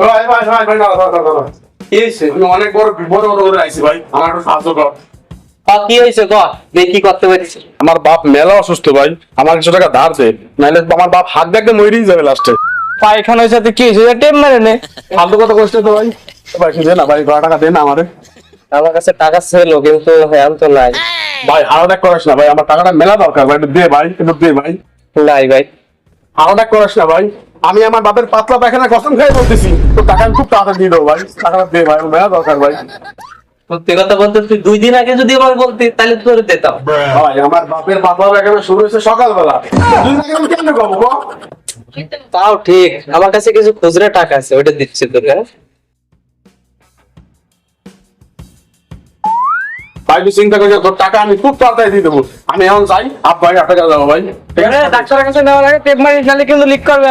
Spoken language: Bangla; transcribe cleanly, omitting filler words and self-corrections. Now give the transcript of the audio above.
ভাই ভাই ভাই ভাই না কি হয়েছে? আমি অনেক বড় বিপদ করে আইছি ভাই, আমার একটু সাহায্য কর। কি হয়েছে ক দেখি কি করতে পারছিস? আমার বাপ মেলা অসুস্থ ভাই, আমার কিছু টাকা ধার দে, নাহলে আমার বাপ হাত দেখতে মরেই যাবে লাস্টে। পায়খানার সাথে কি হয়েছে টেপ মেরে নে। ফালতু কথা কষ্ট তো ভাই। ভাই দে না ভাই, 10 টাকা দে না আমারে। আমার কাছে টাকা ছিল কিন্তু হ্যাঁ তো নাই। ভাই হারাটা করিস না ভাই, আমার টাকাটা মেলা দরকার ভাই, একটু দে ভাই, একটু দে ভাই। নাই ভাই। হারাটা করিস না ভাই, আমি আমার বাপের পাতলা পায়খানা কসম খেয়ে বলতেছি, তো টাকা আমি খুব তাড়াতাড়ি দিয়ে দেবো ভাই, টাকাটা দে ভাই, আমার মেলা দরকার ভাই। সত্যি কথা বলতে তুই 2 দিন আগে যদি আমাকে বলতি তাহলে তোর দিতাম। ভাই আমার বাপের পাতলা পায়খানা শুরু হয়েছে সকালবেলা, 2 দিন আগে আমি কেমনে কব গো? তাও ঠিক, আমার কাছে কিছু খুচরা টাকা আছে, ওইটা দিচ্ছি তোকে। ভাই তুই চিন্তা করিস না, তোর টাকা আমি খুব তাড়াতাড়ি দিয়ে দেবো। আমি এখন যাই, আব্বাই 8 টাকা যাবো ভাই, ঠিক আছে? ডাক্তারের কাছে নেওয়ার আগে টেপ মারিস, নাহলে কিন্তু লিক করবে।